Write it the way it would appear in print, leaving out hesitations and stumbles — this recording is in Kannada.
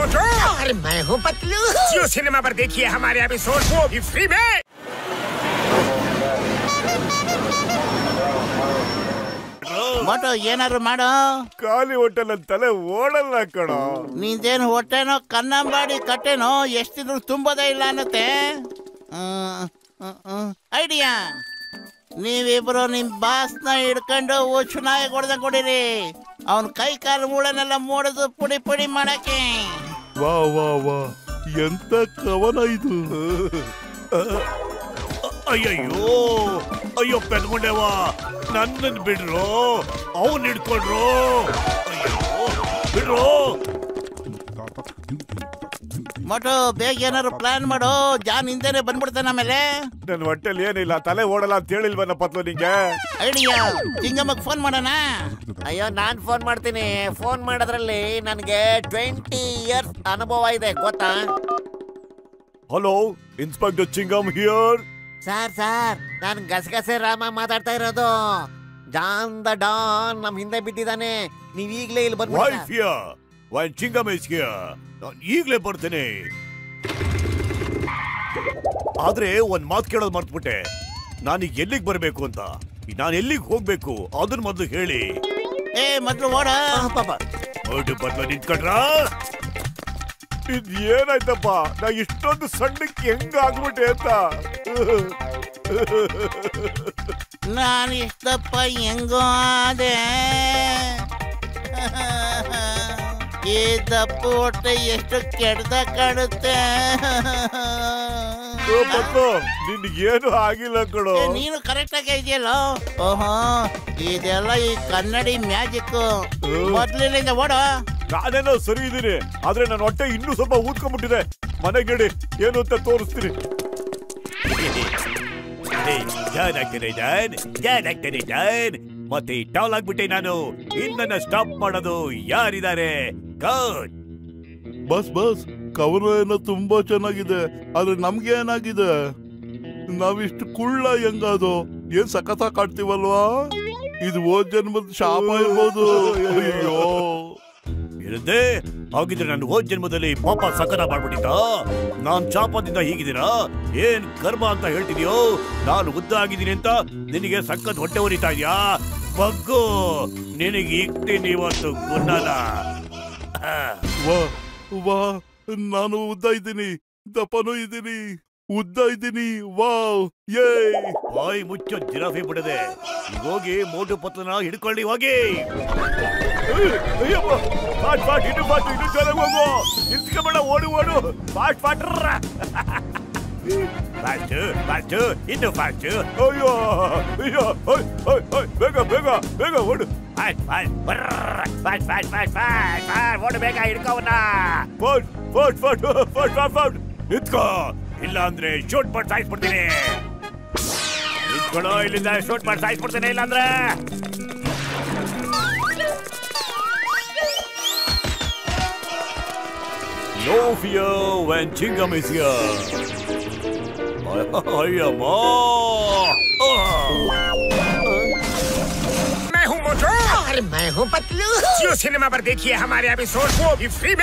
मोटू और मैं हूँ पतलू। जियो सिनेमा पर देखिए हमारे एपिसोड, वो भी फ्री में। मोटो ಏನಾದ್ರು ಮಾಡೋ. ಖಾಲಿ ಹೊಟ್ಟೆ ನನ್ನ ತಲೆ ಓಡಲ್ಲ ಕಣೋ. ನಿಂದೇನು ಹೊಟ್ಟೆನೋ ಕನ್ನಂಬಾಡಿ ಕಟ್ಟೆನೋ ಎಷ್ಟಿದ್ರು ತುಂಬೋದೇ ಇಲ್ಲ ಅನ್ನತ್ತೆ. ಐಡಿಯಾ, ನೀವಿಬ್ರು ನಿಮ್ ಬಾಸ್ನ ಹಿಡ್ಕೊಂಡು ಹುಚ್ಚುನಾಯಿ ಹೊಡೆದಂಗೆ ಹೊಡಿರಿ. ಅವನ್ ಕೈ ಕಾಲು ಮೂಳೆನೆಲ್ಲ ಮೂಡೋದು ಪುಡಿ ಪುಡಿ ಮಾಡಕ್ಕೆ. ವಾ ವಾ ವಾ, ಎಂತ ಕವನ ಇದು. ಅಯ್ಯಯ್ಯೋ ಅಯ್ಯೋ ಪೆದ್ಕೊಂಡೇವಾ, ನನ್ನನ್ನು ಬಿಡ್ರು, ಅವನ್ ಹಿಡ್ಕೊಂಡ್ರು. ಅಯ್ಯೋ ಬಿಡ್ರು. ಮೊಟೋ ಬೇಗ ಏನಾದ್ರು ಪ್ಲಾನ್ ಮಾಡು, ಜಾನ್ ಹಿಂದೆನೆ ಬಂದ್ಬಿಡ್ತಾನೆ. ಆಮೇಲೆ ನನ್ನ ಹೊಟ್ಟೆಲಿ ಏನಿಲ್ಲ, ತಲೆ ಓಡಲ್ಲ ಅಂತ ಹೇಳಿಲ್ವನ್ನ ಪತ್ಲು ನಿಂಗೆ. ಐಡಿಯಾ, ಚಿಂಗಮ್ಮಗ್ ಫೋನ್ ಮಾಡೋಣ. ಅಯ್ಯೋ ನಾನ್ ಫೋನ್ ಮಾಡ್ತೀನಿ. ಫೋನ್ ಮಾಡೋದ್ರಲ್ಲಿ ನನಗೆ 20 ಇಯರ್ಸ್ ಅನುಭವ ಇದೆ ಗೊತ್ತಾ. Hello, inspector ಚಿಂಗಮ್ here. ಸರ್ ನಾನು ಗಸಗಸೆ ರಾಮ ಮಾತಾಡ್ತಾ ಇರೋದು. ಜಾನ್ ದ ಡಾನ್ ನಮ್ ಹಿಂದೆ ಬಿದ್ದಿದ್ದಾನೆ. ನೀವ್ ಈಗ್ಲೇ ಇಲ್ಲಿ wife here, wine chewing gum is here. ನಾನು ಈಗ್ಲೇ ಬರ್ತೇನೆ. ಆದ್ರೆ ಒಂದ್ ಮಾತು ಕೇಳೋದು ಮರ್ತ್ಬಿಟ್ಟೆ. ನಾನೀಗ ಎಲ್ಲಿಗೆ ಬರ್ಬೇಕು ಅಂತ, ನಾನು ಎಲ್ಲಿಗೆ ಹೋಗ್ಬೇಕು ಅದನ್ನ ಮೊದಲು ಹೇಳಿ. ಮೊದ್ಲು ಓಡ ಬದಲು ನಿಂತ್ಕೊಂಡ್ರ. ಇದ್ ಏನಾಯ್ತಪ್ಪ, ನಾ ಇಷ್ಟೊಂದು ಸಣ್ಣಕ್ಕೆ ಹೆಂಗ ಆಗ್ಬಿಟ್ಟೆ ಅಂತ. ನಾನು ಇಷ್ಟಪ್ಪ ಹೆಂಗೋ ಅದೇ. ಈ ದಪ್ಪು ಹೊಟ್ಟೆ ಎಷ್ಟು ಕೆಡ್ದ ಕಾಣುತ್ತೆ. ನಿನ್ಗೇನು ಆಗಿಲ್ಲ ಕಣೋ. ನೀನು ಕರೆಕ್ಟ್ ಆಗಿ ಇದೆಯಲ್ಲ. ಓಹೋ, ಇದೆಲ್ಲ ಈ ಕನ್ನಡಿ ಮ್ಯಾಜಿಕ್. ಮೊದ್ಲಿನಿಂದ ಓಡ. ನಾನೇನೋ ಸರಿ ಇದೀನಿ, ಆದ್ರೆ ನನ್ನ ಹೊಟ್ಟೆ ಇನ್ನೂ ಸ್ವಲ್ಪ ಊದ್ಕೊಂಡ್ಬಿಟ್ಟಿದೆ. ಮನೆಗೆ ನಡಿ, ಏನು ಅಂತ ತೋರಿಸ್ತೀನಿ. ಮತ್ತೆ ಟೌಲ್ ಆಗ್ಬಿಟ್ಟೆ ನಾನು. ಇನ್ನನ್ನ ಸ್ಟಾಪ್ ಮಾಡೋದು ಯಾರಿದ್ದಾರೆ? ಬಸ್ ಬಸ್, ಕವನ ಏನೋ ತುಂಬಾ ಚೆನ್ನಾಗಿದೆ, ಆದ್ರೆ ನಮ್ಗೆ ಏನಾಗಿದೆ? ನಾವಿಷ್ಟು ಕುಳ್ಳ ಹೆಂಗದು? ಏನ್ ಸಖತ ಕಾಡ್ತೀವಲ್ವಾ? ಇದು ಹೋದ್ ಜನ್ಮದ ಶಾಪ ಇರ್ಬೋದು. ಅಯ್ಯೋ ಇರದೆ ಹಾಗಿದ್ರೆ ನಾನು ಹೋದ್ ಜನ್ಮದಲ್ಲಿ ಪಾಪ ಸಕತ ಮಾಡ್ಬಿಟ್ಟಿದ್ದ. ನಾನ್ ಶಾಪದಿಂದ ಹೀಗಿದ್ದೀರಾ? ಏನ್ ಕರ್ಮ ಅಂತ ಹೇಳ್ತಿದ್ಯೋ? ನಾನು ಉದ್ದ ಆಗಿದ್ದೀನಿ ಅಂತ ನಿನಗೆ ಸಖತ್ ಹೊಟ್ಟೆ ಉರಿತಾ ಇದ್ಯಾ? ಬಗ್ಗು, ನಿನಗೆ ಇಕ್ತೀನಿ ಇವತ್ತು ಗುನ್ನಲ್ಲ. ವಾ ವಾ, ನಾನು ಉದ್ದ ಇದ್ದೀನಿ, ದಪ್ಪನೂ ಇದ್ದೀನಿ, ಉದ್ದ ಇದ್ದೀನಿ. ವಾವ್, ಯೇ. ಬಾಯ್ ಮುಚ್ಚೋ ಜಿರಾಫೆ ಬಿಡದೆ. ಈಗ ಹೋಗಿ ಮೋಟು ಪತ್ಲನ ಹಿಡ್ಕೊಳ್ಳಿ, ಹೋಗಿ. ಅಯ್ಯಪ್ಪ, ಫಾಸ್ಟ್ ಫಾಸ್ಟ್, ಇನ್ನು ಫಾಸ್ಟ್, ಇನ್ನು ಚೆನ್ನಾಗಿ ಹೋಗು. ನಿಂತ್ಕೊಂಬೇಡ, ಓಡು ಓಡು. ಫಾಸ್ಟ್ ಫಾಸ್ಟ್ ಫಾಸ್ಟ್ ಫಾಸ್ಟ್, ಇನ್ನು ಫಾಸ್ಟ್. ಅಯ್ಯೋ ಅಯ್ಯೋ, ಬೇಗ ಬೇಗ ಬೇಗ ಓಡು. Fast fast fast fast fast fast ಓಡು, ಬೇಗ ಹಿಡ್ಕೋವನ್ನ. Fast fast fast fast fast fast ನಿಂತ್ಕೋ, ಇಲ್ಲ ಅಂದ್ರೆ ಶೂಟ್ ಮಾಡಿ ಸಾಯಿಸ್ಬಿಡ್ತೀನಿ. ನಿಂತ್ಕೊಳ್ಳೋ, ಇಲ್ಲಿಂದ ಶೂಟ್ ಮಾಡಿ ಸಾಯಿಸ್ಬಿಡ್ತೀನಿ ಇಲ್ಲ ಅಂದ್ರೆ. No fear when Chingam is here. मैं हूँ मोटू और मैं हूँ पतलू। जियो सिनेमा पर देखिए हमारे एपिसोड, वो भी फ्री में।